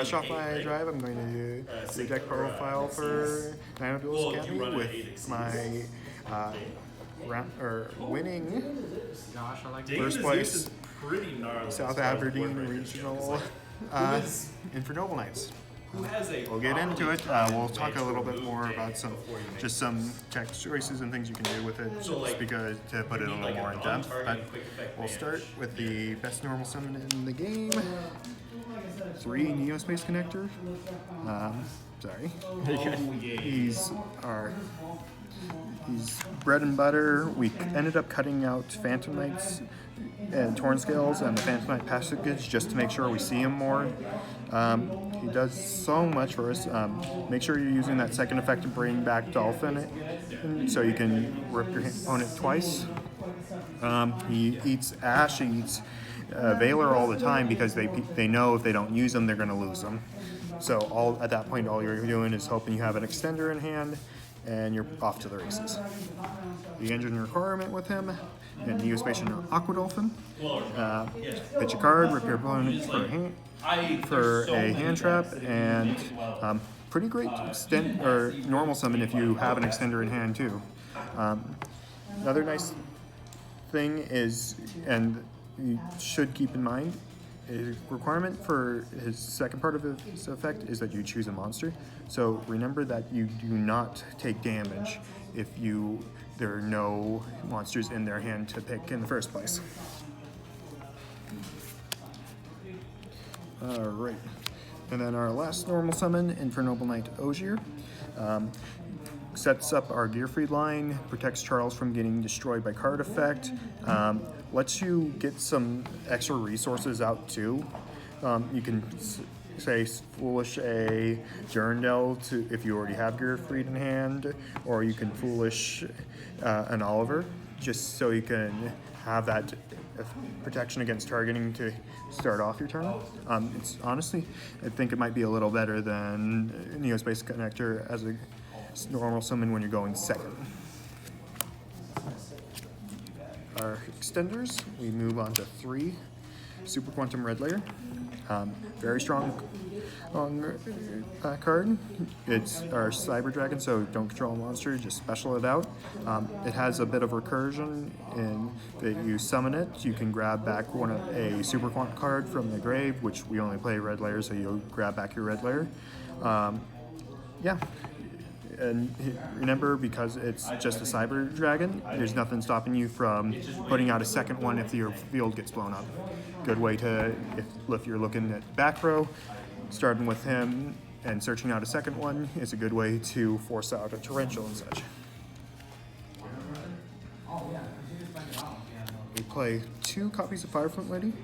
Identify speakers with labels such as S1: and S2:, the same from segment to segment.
S1: fresh off my drive, I'm going to do a deck profile for Untitled Chapter with my winning first place South Aberdeen Regional Infernoble Knights. We'll get into it. We'll talk a little bit more about some text choices and things you can do with it, just because to put it a little more in depth. But we'll start with the best normal summon in the game. 3 Neospace Connector. Sorry. He's bread and butter. We ended up cutting out Phantom Knights and Torn Scales and the Phantom Knight Passage just to make sure we see him more. He does so much for us. Make sure you're using that second effect to bring back Dolphin so you can rip your opponent twice. He eats Ash, he eats Valor all the time because they know if they don't use them, they're going to lose them. So at that point, all you're doing is hoping you have an extender in hand, and you're off to the races. The engine requirement with him, and Neospatial Aqua Dolphin. Pitch a card, rip your opponent for a hand trap, and pretty great normal summon if you have an extender in hand too. Another nice thing is, and you should keep in mind, a requirement for his second part of his effect is that you choose a monster. So remember that you do not take damage if there are no monsters in their hand to pick in the first place. Alright, and then our last normal summon, Infernoble Knight Ogier. Sets up our Gearfried line, protects Charles from getting destroyed by card effect, lets you get some extra resources out too. You can say foolish a Durandal if you already have Gearfried in hand, or you can foolish an Oliver just so you can have that protection against targeting to start off your turn. It's honestly, I think it might be a little better than Neospace Connector as a normal summon when you're going second. Our extenders, we move on to 3 Super Quantum Red Layer. Very strong card. It's our Cyber Dragon, so don't control a monster, just special it out. It has a bit of recursion in that you summon it, you can grab back a Super Quant card from the grave, which we only play red layer, so you'll grab back your red layer. Yeah. And remember, because it's just a Cyber Dragon, there's nothing stopping you from putting out a second one if your field gets blown up. Good way to, if you're looking at back row, starting with him and searching out a second one is a good way to force out a Torrential and such. We play 2 copies of Fireflint Lady.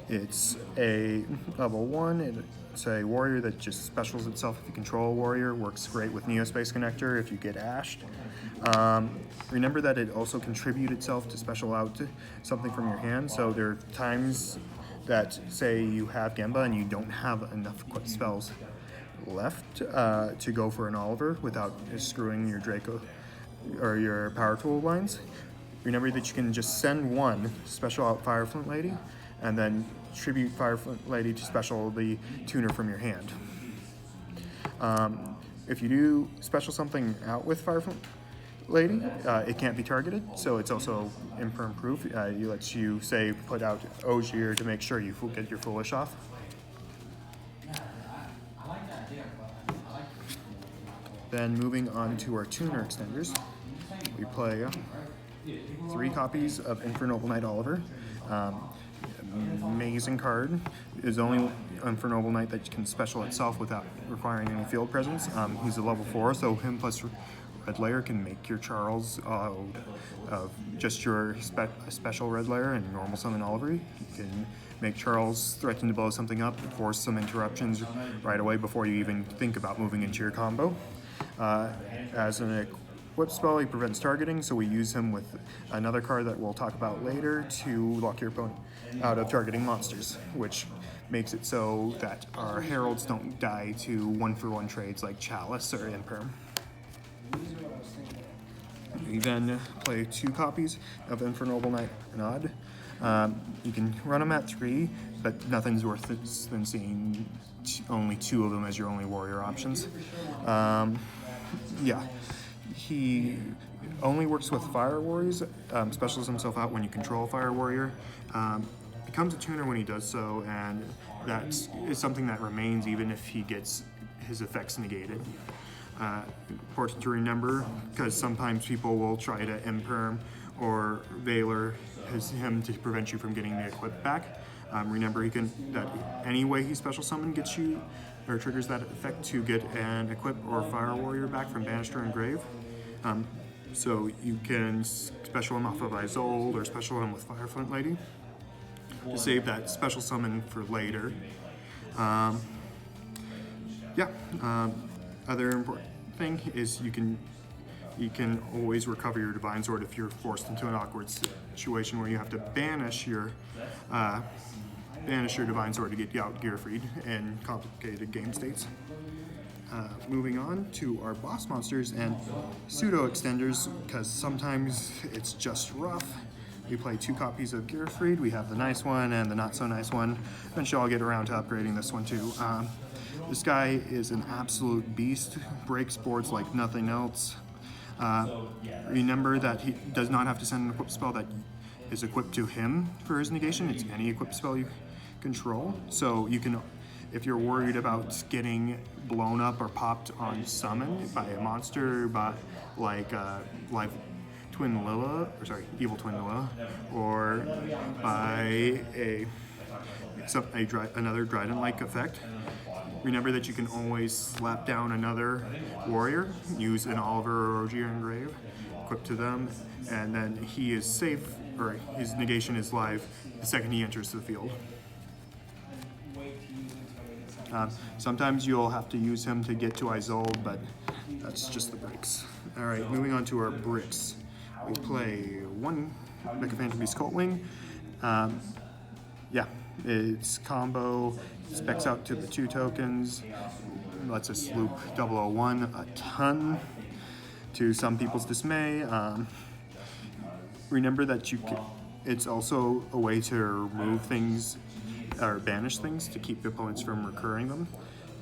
S1: It's a level 1, it's a warrior that just specials itself if you control a warrior, works great with Neospace Connector if you get ashed. Remember that it also contributes itself to special out something from your hand, so there are times that, say you have Gemba and you don't have enough quick spells left to go for an Oliver without screwing your Draco or your Power Tool lines. Remember that you can just send 1 special out Fireflint Lady, and then tribute Fireflint Lady to special the tuner from your hand. If you do special something out with Fireflint Lady, it can't be targeted, so it's also imperm proof. It lets you, say, put out Ogier to make sure you get your Foolish off. Then moving on to our tuner extenders, we play 3 copies of Infernoble Knight Oliver. Amazing card. Is the only Infernoble Knight that can special itself without requiring any field presence. He's a level 4, so him plus red layer can make your Charles just your special red layer and normal summon Oliver. You can make Charles threaten to blow something up, force some interruptions right away before you even think about moving into your combo. As an equip spell, he prevents targeting, so we use him with another card that we'll talk about later to lock your opponent out of targeting monsters, which makes it so that our heralds don't die to 1-for-1 trades like Chalice or Imperm. We then play 2 copies of Infernoble Knight Nod. You can run them at 3, but nothing's worth it than seeing only 2 of them as your only warrior options. Yeah, he only works with fire warriors, specials himself out when you control a fire warrior, becomes a tuner when he does so, and that is something that remains even if he gets his effects negated. Important to remember, because sometimes people will try to imperm or Valor him to prevent you from getting the equip back. Remember, he can that any way he special summon gets you or triggers that effect to get an equip or fire warrior back from banished or engrave. So you can special him off of Isolde or special him with Fireflint Lady to save that special summon for later. Other important thing is you can always recover your Divine Sword if you're forced into an awkward situation where you have to banish your Divine Sword to get you out gear freed in complicated game states. Moving on to our boss monsters and pseudo extenders, because sometimes it's just rough. We play 2 copies of Gear Freed. We have the nice one and the not so nice one. Eventually I'll get around to upgrading this one too. This guy is an absolute beast, breaks boards like nothing else. Remember that he does not have to send an equip spell that is equipped to him for his negation. It's any equip spell you control. So you can, if you're worried about getting blown up or popped on summon by a monster, by like Evil Twin Lilla, or by another Dryden-like effect, remember that you can always slap down another warrior, use an Oliver or Ogier engrave, equip to them, and then he is safe, or his negation is live the second he enters the field. Sometimes you'll have to use him to get to Isolde, but that's just the breaks. Alright, moving on to our bricks. We play 1 Mecha Phantom Beast Coltwing. Its combo specs out to the 2 tokens, lets us loop 001 a ton, to some people's dismay. Remember that it's also a way to remove things or banish things to keep opponents from recurring them,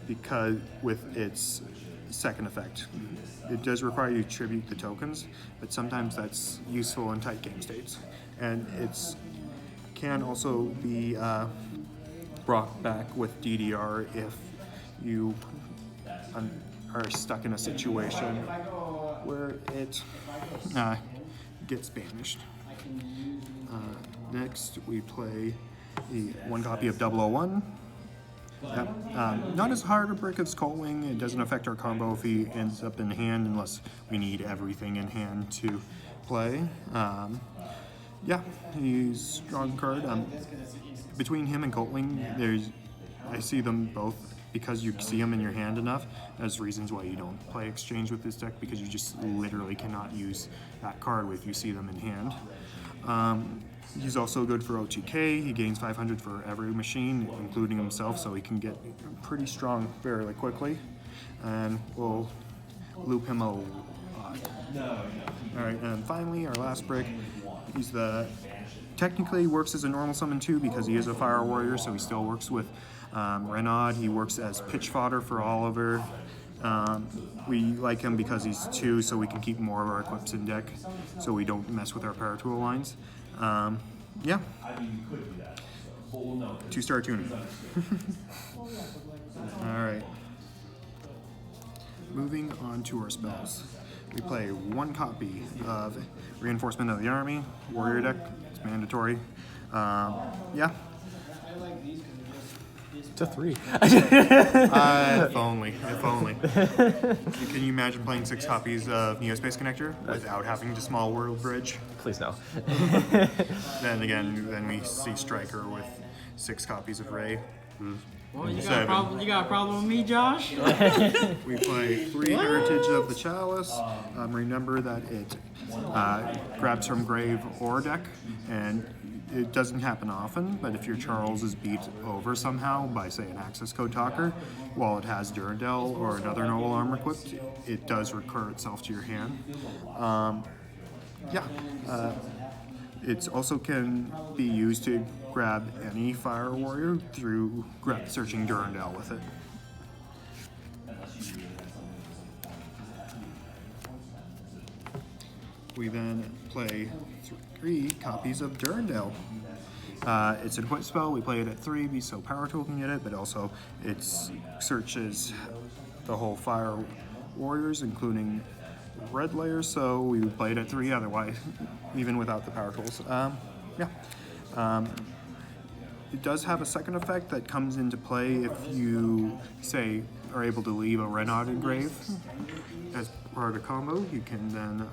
S1: because with its second effect, it does require you to tribute the tokens, but sometimes that's useful in tight game states, and it's can also be brought back with DDR if you are stuck in a situation where it gets banished. Next, we play the 1 copy of 001. Not as hard a brick as Coltwing. It doesn't affect our combo if he ends up in hand unless we need everything in hand to play. He's a strong card. Between him and Coltwing, I see them both, because you see them in your hand enough, as reasons why you don't play Exchange with this deck, because you just literally cannot use that card if you see them in hand. He's also good for OTK. He gains 500 for every machine, including himself, so he can get pretty strong fairly quickly. And we'll loop him a lot. Alright, and finally, our last brick. Technically works as a normal summon too, because he is a fire warrior, so he still works with Renaud. He works as pitch fodder for Oliver. We like him because he's 2, so we can keep more of our equips in deck, so we don't mess with our power tool lines. 2-star tuning. Alright. Moving on to our spells. We play 1 copy of Reinforcement of the Army, Warrior deck. It's mandatory.
S2: To 3.
S1: If only. Can you imagine playing 6 copies of Neospace Connector without having to small world bridge?
S2: Please no.
S1: Then we see Striker with 6 copies of Ray.
S3: Well, you got a problem with me, Josh?
S1: We play 3 Heritage of the Chalice. Remember that it grabs from grave or deck, and it doesn't happen often, but if your Charles is beat over somehow by, say, an access code talker, while it has Durandal or another noble armor equipped, it does recur itself to your hand. It also can be used to grab any fire warrior through searching Durandal with it. We then play 3 copies of Durandal. It's an equip spell. We play it at 3, so power tool can get it, but also it searches the whole fire warriors, including red layers, so we would play it at 3 otherwise, even without the power tools. It does have a second effect that comes into play if you, say, are able to leave a Renaud engrave as part of the combo. You can then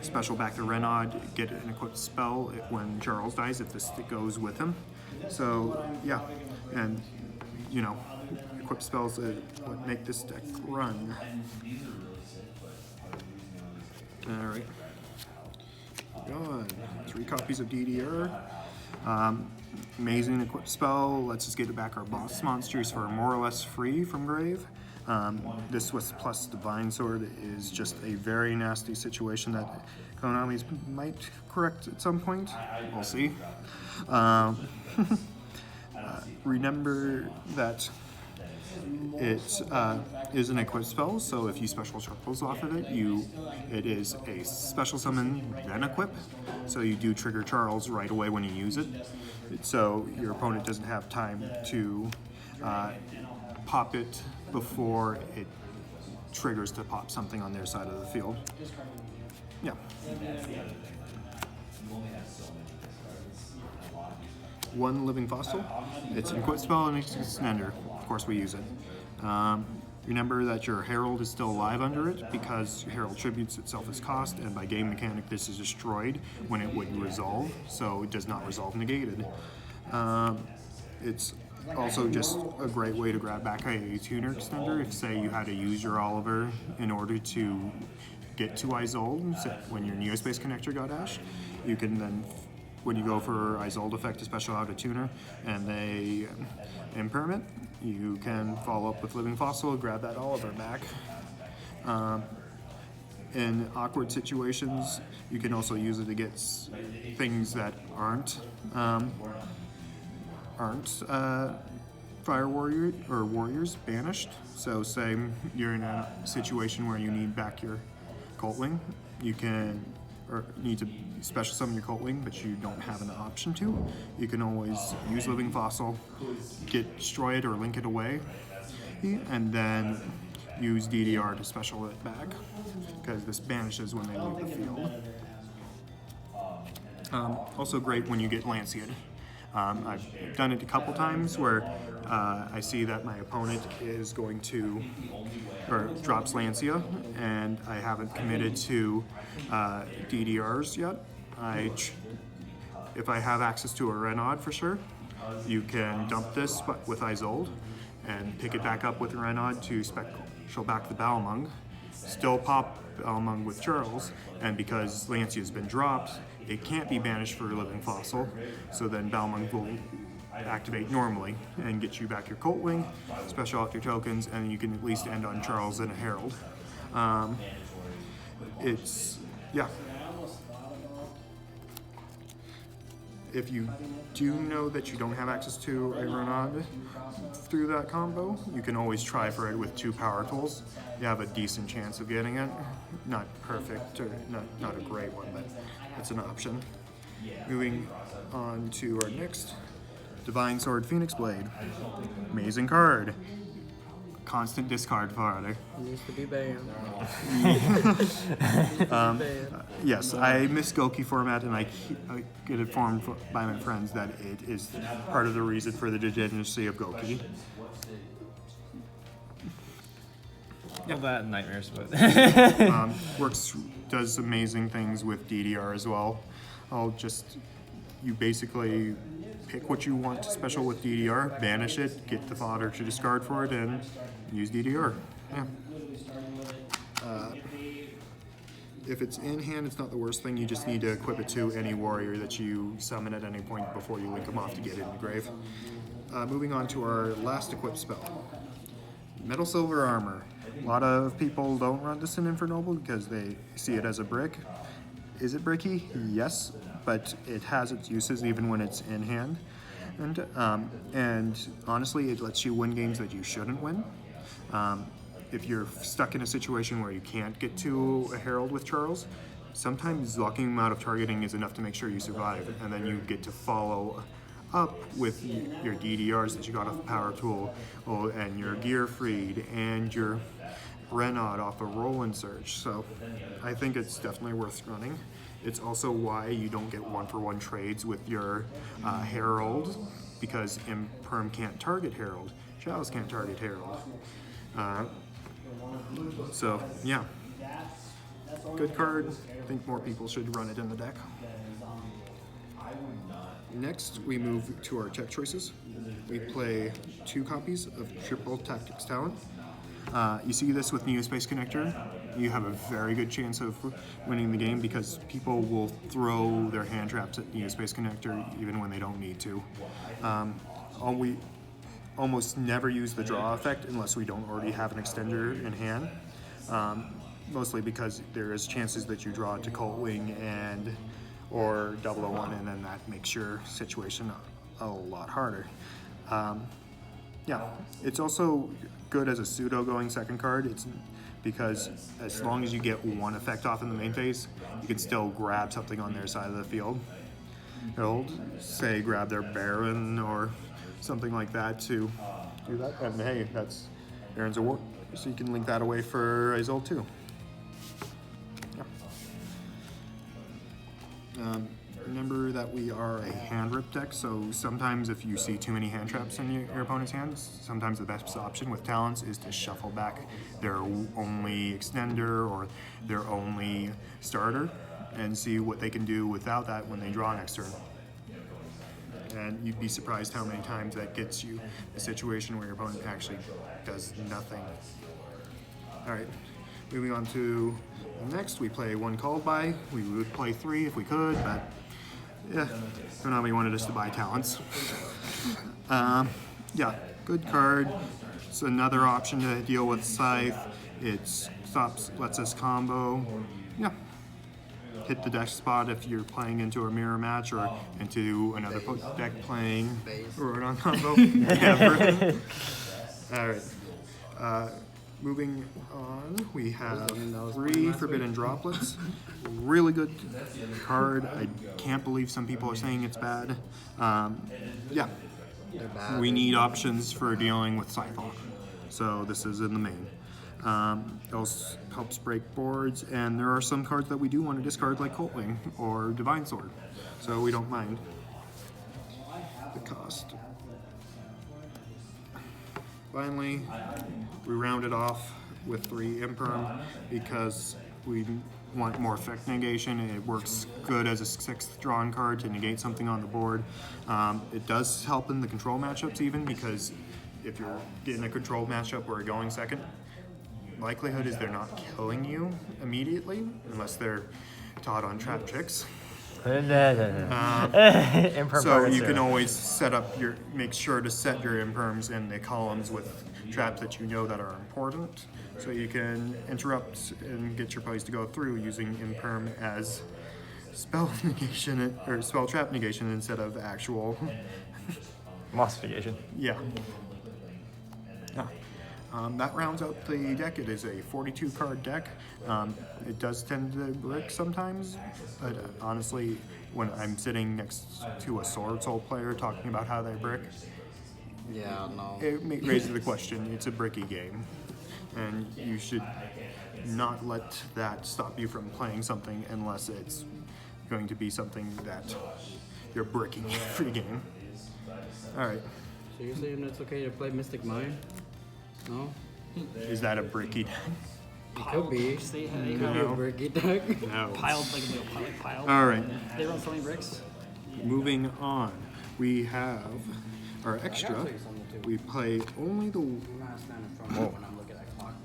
S1: special back the Renaud, get an equipped spell when Charles dies if the stick goes with him. So yeah, and you know, equipped spells what make this deck run. All right, on 3 copies of DDR. Amazing equipped spell, lets us get back our boss monsters for more or less free from grave. This with plus Divine Sword is just a very nasty situation that Konami might correct at some point. We'll see. Remember that it is an equipped spell, so if you special Charles off of it, it is a special summon, then equip. So you do trigger Charles right away when you use it. So your opponent doesn't have time to pop it before it triggers to pop something on their side of the field. Yeah. One Living Fossil. It's an equipped spell and it's an extender. Of course we use it. Remember that your Herald is still alive under it because Herald tributes itself as cost, and by game mechanic this is destroyed when it would resolve, so it does not resolve negated. It's also just a great way to grab back a tuner extender if, say, you had to use your Oliver in order to get to Isolde. So when your Neospace connector got dashed, you can then, when you go for Isolde effect to special out a tuner and they impermanent, you can follow up with Living Fossil, grab that Oliver back. In awkward situations, you can also use it to get things that aren't fire warrior or warriors banished. So say you're in a situation where you need back your Coltwing, you can, or need to special summon your Coltwing, but you don't have an option to. You can always use Living Fossil, destroy it or link it away, and then use DDR to special it back, because this banishes when they leave the field. Also great when you get Lanciad. I've done it a couple times where I see that my opponent is going to, or drops Lancia, and I haven't committed to DDRs yet. If I have access to a Renaud for sure, you can dump this with Isolde and pick it back up with Renaud to special back the Balmung, still pop Balmung with Charles, and because Lancia's been dropped, it can't be banished for Living Fossil, so then Balmung will activate normally and get you back your Coltwing, special out your tokens, and you can at least end on Charles and a Herald. Yeah. If you do know that you don't have access to a Renaud through that combo, you can always try for it with 2 power tools. You have a decent chance of getting it. Not perfect, or not a great one, but it's an option. Moving on to our next, Divine Sword Phoenix Blade. Amazing card. Constant discard fodder.
S3: Needs to be banned.
S1: Yes, I miss Goki format, and I get informed by my friends that it is part of the reason for the degeneracy of Goki.
S2: All that and nightmares, but
S1: Does amazing things with DDR as well. You basically pick what you want to special with DDR, banish it, get the fodder to discard for it, and use DDR. Yeah. If it's in hand, it's not the worst thing. You just need to equip it to any warrior that you summon at any point before you link them off to get it in the grave. Moving on to our last equipped spell, Metal Silver Armor. A lot of people don't run this in Infernoble because they see it as a brick. Is it bricky? Yes, but it has its uses even when it's in hand. And honestly, it lets you win games that you shouldn't win. If you're stuck in a situation where you can't get to a Herald with Charles, sometimes locking him out of targeting is enough to make sure you survive, and then you get to follow up with your DDRs that you got off the power tool, and your gear freed, and your Renaud off a Roland Surge. So I think it's definitely worth running. It's also why you don't get one-for-one trades with your Herald, because Imperm can't target Herald. Shadows can't target Herald. So yeah, good card. I think more people should run it in the deck. Next, we move to our tech choices. We play 2 copies of Triple Tactics Talent. You see this with Neo Space Connector. You have a very good chance of winning the game because people will throw their hand traps at Neo Space Connector even when they don't need to. We almost never use the draw effect unless we don't already have an extender in hand. Mostly because there is chances that you draw to Colt Wing or 001, and then that makes your situation a lot harder. Yeah, it's also good as a pseudo going second card. It's because as long as you get one effect off in the main phase, you can still grab something on their side of the field. They'll say grab their Baron or something like that to do that. And hey, that's Baron's a war, so you can link that away for Isolde too. Remember that we are a hand rip deck, so sometimes if you see too many hand traps in your opponent's hands, sometimes the best option with talents is to shuffle back their only extender or their only starter and see what they can do without that when they draw next turn. And you'd be surprised how many times that gets you a situation where your opponent actually does nothing. Alright, moving on to next, we play 1 called by. We would play 3 if we could, but yeah, Konami wanted us to buy talents. Yeah, good card. It's another option to deal with Scythe. It lets us combo. Yeah, hit the deck spot if you're playing into a mirror match or into another deck playing Rodon combo. Yeah, all right. Moving on, we have 3 Forbidden Droplets. Really good card. I can't believe some people are saying it's bad. Yeah, we need options for dealing with Cyframe. So this is in the main. It also helps break boards, and there are some cards that we do want to discard, like Colt Wing or Divine Sword. So we don't mind the cost. Finally, we round it off with 3 Imperm because we want more effect negation. It works good as a 6th drawn card to negate something on the board. It does help in the control matchups even, because if you're in a control matchup where you're going second, likelihood is they're not killing you immediately unless they're taught on trap tricks. So you can always make sure to set your imperms in the columns with traps that you know that are important, so you can interrupt and get your plays to go through using imperm as spell negation or spell trap negation instead of actual
S2: Mossification.
S1: Yeah. That rounds out the deck. It is a 42 card deck. It does tend to brick sometimes, but honestly, when I'm sitting next to a Sword Soul player talking about how they brick,
S3: Yeah, no.
S1: it raises the question. It's a bricky game, and you should not let that stop you from playing something unless it's going to be something that you're bricking every game. All right.
S3: So you're saying it's okay to play Mystic Mine? No?
S1: Is that a bricky deck?
S3: It could be.
S4: They
S3: Could be a
S1: No.
S3: bricky deck.
S1: No.
S4: piled like a little pile.
S1: All right.
S4: They run so many bricks.
S1: Moving on, we have our extra. We play only the
S3: I'm not standing in front of it when I'm looking at clock.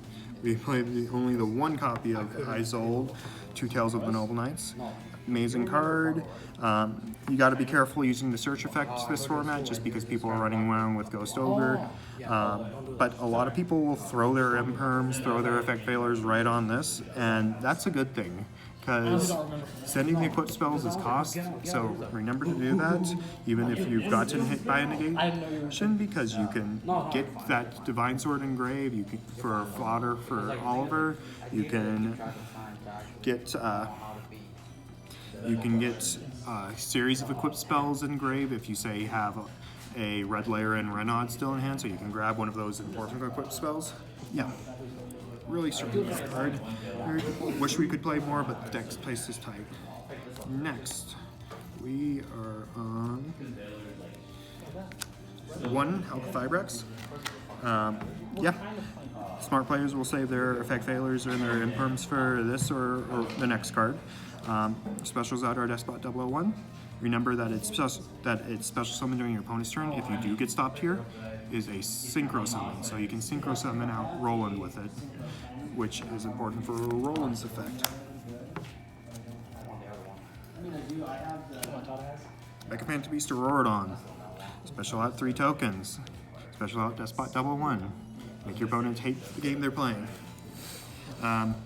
S1: we play only the 1 copy of Isolde, 2 Tales of the Noble Knights. Amazing card. You got to be careful using the search effect this format, just because people are running around with Ghost Ogre. But a lot of people will throw their imperms, throw their effect failures right on this, and that's a good thing. because sending the equip spells is cost, so remember to do that, even if you've gotten hit by a negation, because you can get that Divine Sword Engrave, you can, for fodder for Oliver, you can get a series of equipped spells engrave if you say have a Red Layer and Renaud still in hand, so you can grab one of those important equipped spells. Yeah. Really strong card. Wish we could play more, but the deck's place is tight. Next, we are on 1 Alpha Fibrex. Yeah. Smart players will save their effect failures or their imperms for this or the next card. Specials out our Despot 001. Remember that it's special summon during your opponent's turn. If you do get stopped here, is a synchro summon, so you can synchro summon out Roland with it, which is important for Roland's effect. Mechaphantom Beast Auroradon. Special out 3 tokens. Special out Despot 001. Make your opponent hate the game they're playing.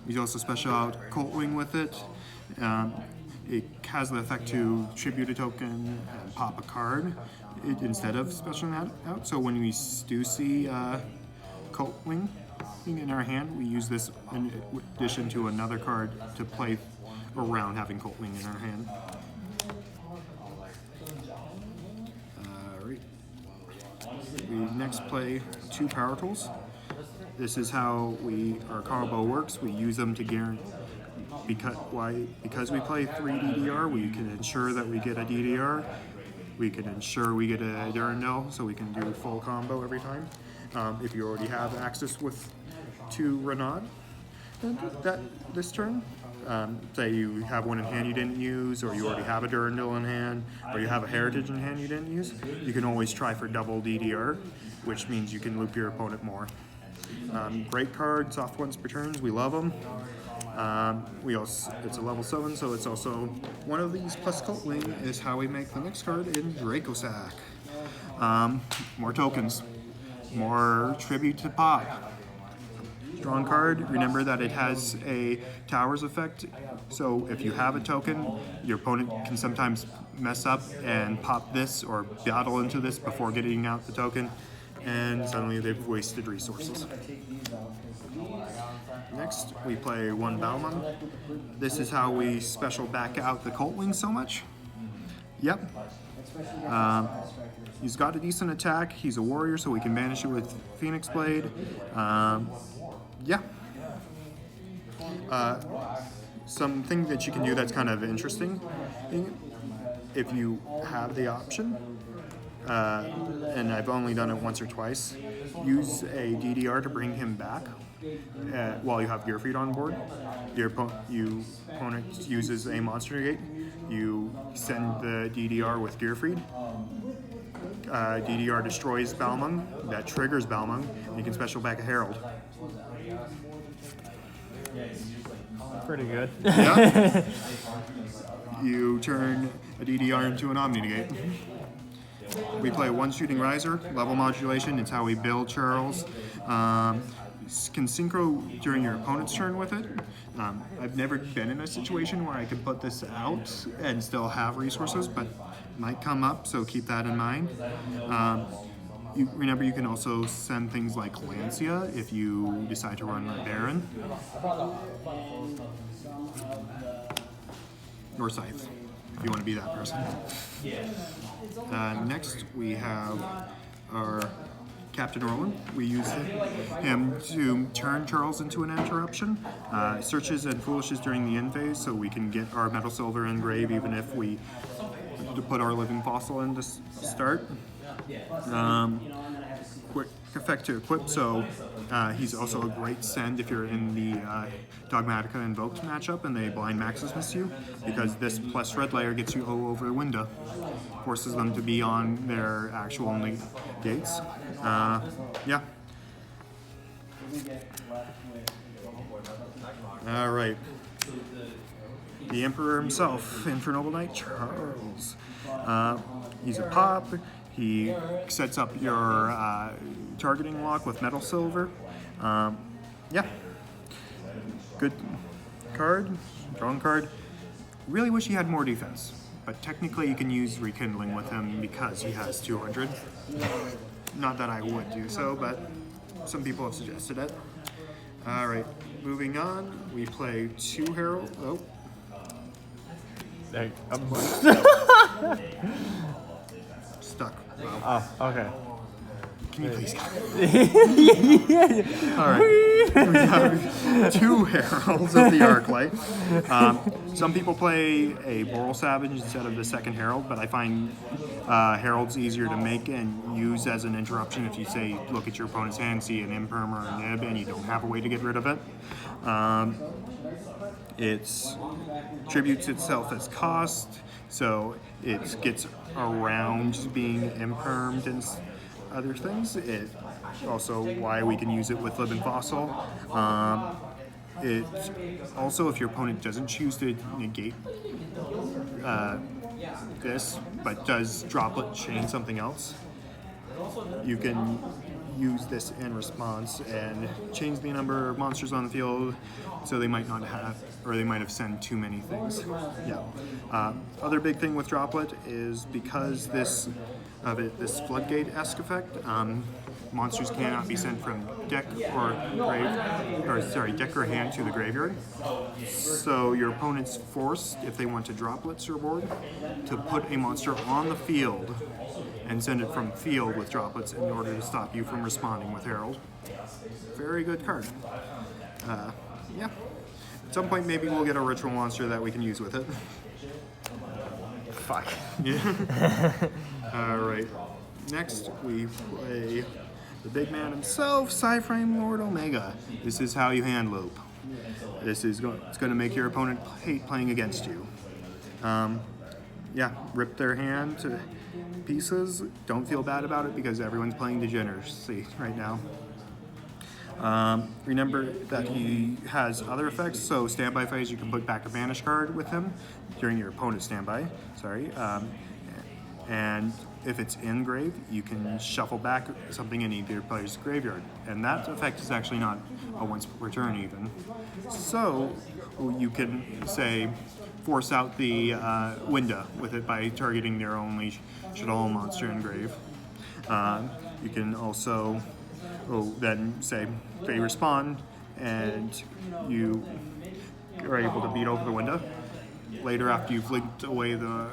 S1: You also special out Coltwing with it. It has the effect to tribute a token and pop a card instead of specialing that out. So when we do see Coltwing in our hand, we use this in addition to another card to play around having Coltwing in our hand. Alright. We next play 2 Power Tools. This is how our combo works. We use them to guarantee. Because we play 3 DDR, we can ensure that we get a DDR. We can ensure we get a Durandal, so we can do full combo every time. If you already have access with 2 Renaud this turn, say you have one in hand you didn't use, or you already have a Durandal in hand, or you have a Heritage in hand you didn't use, you can always try for double DDR, which means you can loop your opponent more. Great card, soft ones per turns, we love them. It's a level 7, so it's also one of these plus Coltwing is how we make the next card in Dracosack. More tokens, more tribute to pop. Strong card, remember that it has a Towers effect, so if you have a token, your opponent can sometimes mess up and pop this or battle into this before getting out the token, and suddenly they've wasted resources. Next, we play 1 Balmung. This is how we special back out the Coltwing so much. Yep. He's got a decent attack. He's a warrior, so we can banish it with Phoenix Blade. Yeah. Something that you can do that's kind of interesting, if you have the option, and I've only done it once or twice, use a DDR to bring him back. While you have Gearfried on board, your opponent uses a monster gate. You send the DDR with Gearfried. DDR destroys Balmung. That triggers Balmung, and you can special back a Herald.
S2: Pretty good.
S1: Yeah. You turn a DDR into an Omni Negate. We play 1 Shooting Riser, level modulation. It's how we build Charles. Can synchro during your opponent's turn with it. I've never been in a situation where I can put this out and still have resources, but might come up, so keep that in mind. Remember, you can also send things like Lancia if you decide to run a Baron. Or Scythe, if you want to be that person. Next, we have our Captain Orlan. We use him to turn Charles into an interruption. Searches and foolishes during the end phase, so we can get our Metal Silver engrave even if we put our Living Fossil in to start. Quick effect to equip, so he's also a great send if you're in the Dogmatica Invoked matchup and they blind Maximus you, because this plus Red Layer gets you over the window, forces them to be on their actual gates. Yeah. All right. The Emperor himself, Infernoble Knight Charles. He's a pop. He sets up your targeting lock with Metal Silver. Yeah. Good card, drawn card. Really wish he had more defense, but technically you can use Rekindling with him because he has 200. Not that I would do so, but some people have suggested it. All right, moving on. We play 2 Herald. Oh,
S2: Hey,
S1: stuck. Wow.
S2: oh, okay.
S1: Can you please? All right. We have 2 Heralds of the Arclight. Some people play a Boral Savage instead of the second Herald, but I find Heralds easier to make and use as an interruption if you say, look at your opponent's hand, see an Imperm or a Nib, and you don't have a way to get rid of it. It tributes itself as cost, so it gets around being impermed and other things. It also why we can use it with Living Fossil. It also, if your opponent doesn't choose to negate this, but does Droplet chain something else, you can use this in response and change the number of monsters on the field, so they might not have, or they might have sent too many things. Yeah. Other big thing with Droplet is because this floodgate-esque effect, monsters cannot be sent from deck or deck or hand to the graveyard. So your opponent's forced, if they want to Droplets your board, to put a monster on the field and send it from field with Droplets in order to stop you from responding with Herald. Very good card. Yeah. At some point, maybe we'll get a ritual monster that we can use with it.
S2: Fuck.
S1: Yeah. All right. Next, we play the big man himself, Cyframe Lord Omega. This is how you hand loop. This is it's going to make your opponent hate playing against you. Yeah, rip their hand to pieces. Don't feel bad about it because everyone's playing degeneracy right now. Remember that he has other effects, so standby phase, you can put back a banish card with him during your opponent's standby. Sorry. And if it's in grave, you can shuffle back something in either player's graveyard. And that effect is actually not a once per turn even. So you can, say, force out the window with it by targeting their only Shadowhole monster in grave. You can also then say they respond and you are able to beat over the window. Later, after you've linked away the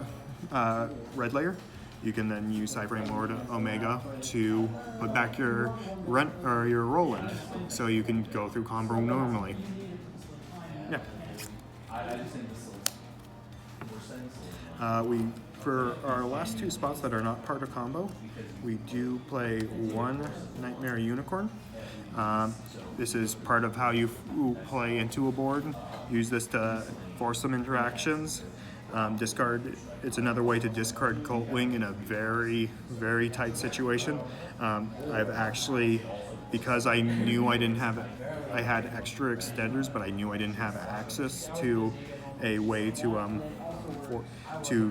S1: red layer, you can then use Cyframe Lord Omega to put back your your Roland, so you can go through combo normally. Yeah. For our last 2 spots that are not part of combo, we do play 1 Nightmare Unicorn. This is part of how you play into a board. Use this to force some interactions. Discard. It's another way to discard Cult Wing in a very, very tight situation. I've actually, because I knew I had extra extenders, but I knew I didn't have access to a way to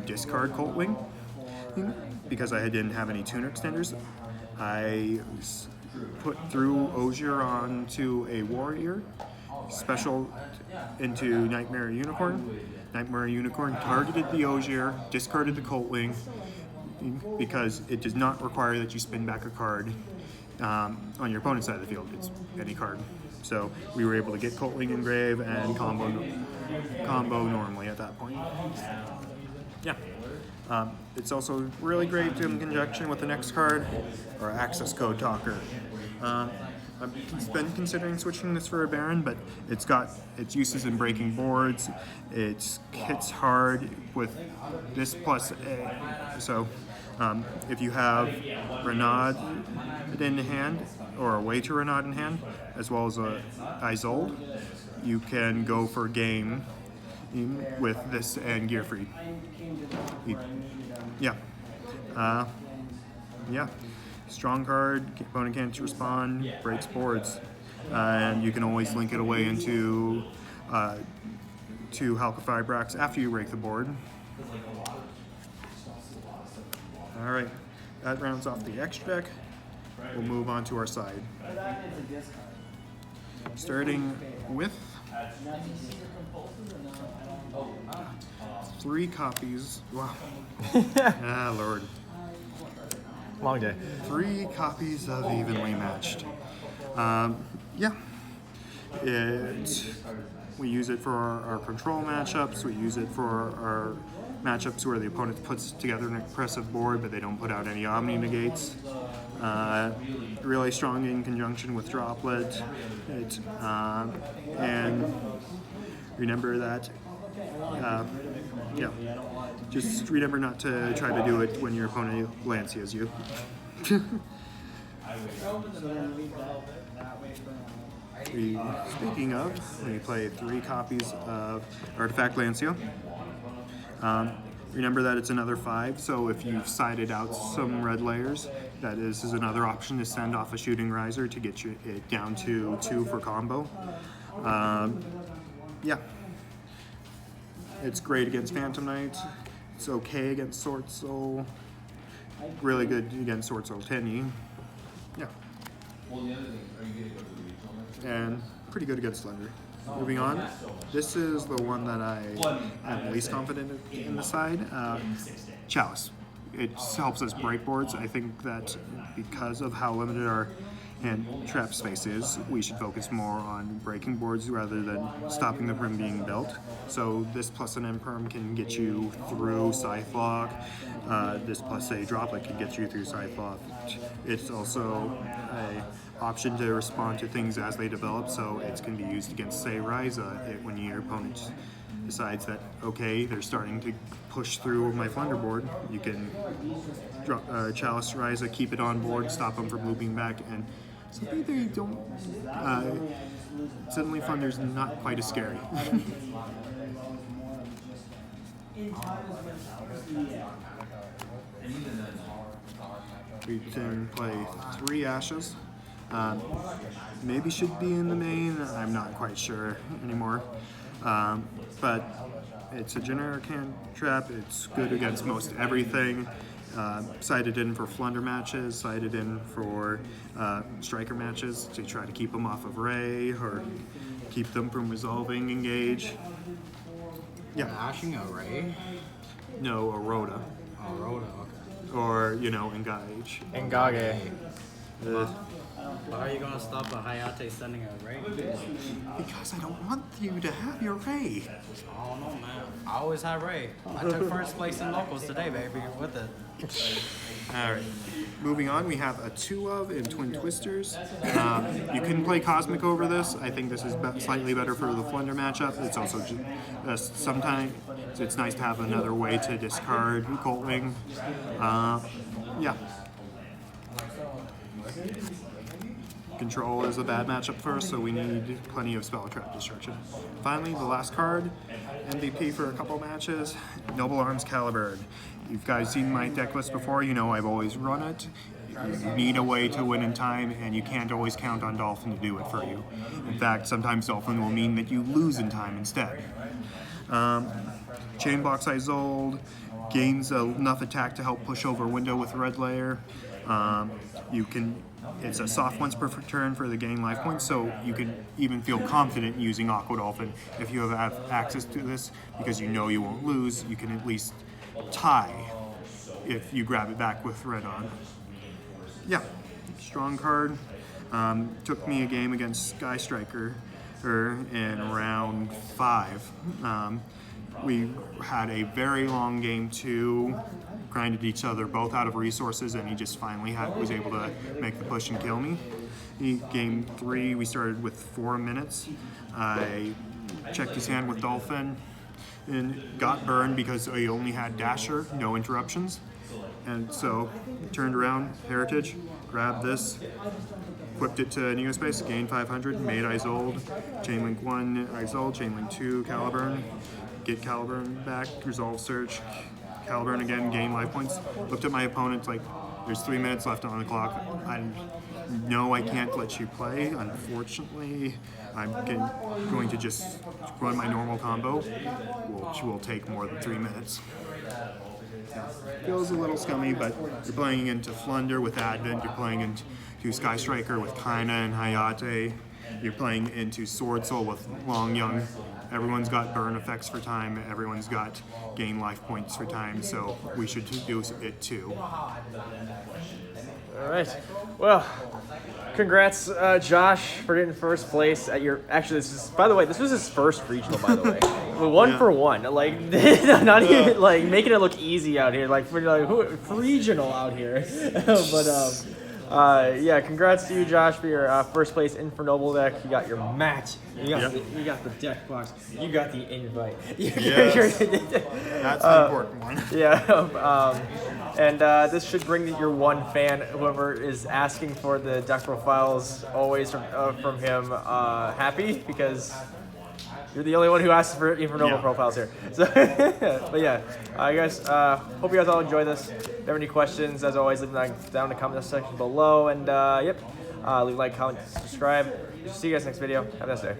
S1: discard Cult Wing because I didn't have any tuner extenders. I put through Ogier onto a warrior, special into Nightmare Unicorn. Nightmare Unicorn targeted the Ogier, discarded the Cult Wing because it does not require that you spin back a card on your opponent's side of the field. It's any card. So we were able to get Cult Wing in grave and combo normally at that point. Yeah. It's also really great in conjunction with the next card, or Access Code Talker. I've been considering switching this for a Baron, but it's got its uses in breaking boards. It hits hard with this plus A. So if you have Renaud in hand, or a way to Renaud in hand, as well as a Isolde, you can go for game with this and Gearfried. Yeah. Yeah. Strong card, opponent can't respond, breaks boards. And you can always link it away into 2 Halqifibrax Brax after you break the board. Alright, that rounds off the extra deck. We'll move on to our side. Starting with 3 copies. Wow. Ah, Lord.
S2: Long day.
S1: 3 copies of Evenly Matched. Yeah. We use it for our control matchups. We use it for our matchups where the opponent puts together an impressive board, but they don't put out any Omni negates. Really strong in conjunction with Droplets. And remember that. Yeah. Just remember not to try to do it when your opponent Lancias you. Speaking of, we play 3 copies of Artifact Lancia. Remember that it's another 5, so if you've sided out some red layers, that is another option to send off a Shooting Riser to get it down to 2 for combo. Yeah. It's great against Phantom Knight. It's okay against Sword Soul. Really good against Sword Soul Tenny. Yeah. And pretty good against Slender. Moving on, this is the one that I am least confident in the side. Chalice. It helps us break boards. I think that because of how limited our hand trap space is, we should focus more on breaking boards rather than stopping them from being built. So this plus an Imperm can get you through Scythe. This plus a Droplet can get you through Scythe. It's also a option to respond to things as they develop, so it can be used against, say, Ryza when your opponent decides that, okay, they're starting to push through my Flunder board. You can Chalice Ryza, keep it on board, stop them from looping back, and suddenly they don't. Suddenly Flunder's not quite as scary. We can play 3 Ashes. Maybe should be in the main. I'm not quite sure anymore. But it's a generic hand trap. It's good against most everything. Sided in for Flunder matches, sided in for Striker matches to try to keep them off of Ray or keep them from resolving engage. Yeah.
S3: Ashing a Ray?
S1: No, a Rhoda.
S3: Oh, Rhoda, okay.
S1: Or, engage.
S2: Engage.
S3: Why are you gonna stop a Hayate sending a Ray?
S1: Because I don't want you to have your Ray.
S3: Oh no, man. I always have Ray. I took first place in locals today, baby. With it.
S1: Alright. Moving on, we have a 2 of in Twin Twisters. You can play Cosmic over this. I think this is slightly better for the Flunder matchup. It's also sometimes it's nice to have another way to discard Coltwing. Yeah. Control is a bad matchup for us, so we need plenty of spell trap destruction. Finally, the last card, MVP for a couple matches, Noble Arms Caliburn. You guys seen my deck list before, you know I've always run it. You need a way to win in time, and you can't always count on Dolphin to do it for you. In fact, sometimes Dolphin will mean that you lose in time instead. Chainbox Isolde gains enough attack to help push over window with red layer. It's a soft once per turn for the gain life points, so you can even feel confident using Aqua Dolphin if you have access to this, because you know you won't lose. You can at least tie if you grab it back with red on. Yeah, strong card. Took me a game against Sky Striker in round 5. We had a very long game 2. Grinded each other both out of resources, and he just finally was able to make the push and kill me. Game 3, we started with 4 minutes. I checked his hand with Dolphin and got burned because he only had Dasher, no interruptions. And so turned around, Heritage, grabbed this, equipped it to Neospace, gained 500, made Isolde, Chainlink 1 Isolde, Chainlink 2 Caliburn, get Caliburn back, resolve search, Caliburn again, gain life points. Looked at my opponent like, there's 3 minutes left on the clock. I can't let you play. Unfortunately, I'm going to just run my normal combo, which will take more than 3 minutes. Yeah. Feels a little scummy, but you're playing into Flunder with Advent, you're playing into Sky Striker with Kaina and Hayate. you're playing into Sword Soul with Long Young. Everyone's got burn effects for time. Everyone's got gain life points for time. So we should do it too.
S2: All right. Well, congrats, Josh, for getting first place at your. Actually, by the way, this was his first regional. By the way, one for one. Like, not even like making it look easy out here. Like for regional out here. But yeah, congrats to you, Josh, for your first place Infernoble deck. You got your match. You got the deck box. You got the invite.
S1: Yes. That's the important one.
S2: Yeah. And this should bring your one fan, whoever is asking for the deck profiles always from him, happy, because you're the only one who asks for Infernoble profiles here. So, but yeah, guys, hope you guys all enjoy this. If you have any questions, as always, leave them down in the comment section below. And leave a like, comment, subscribe. See you guys next video. Have a nice day.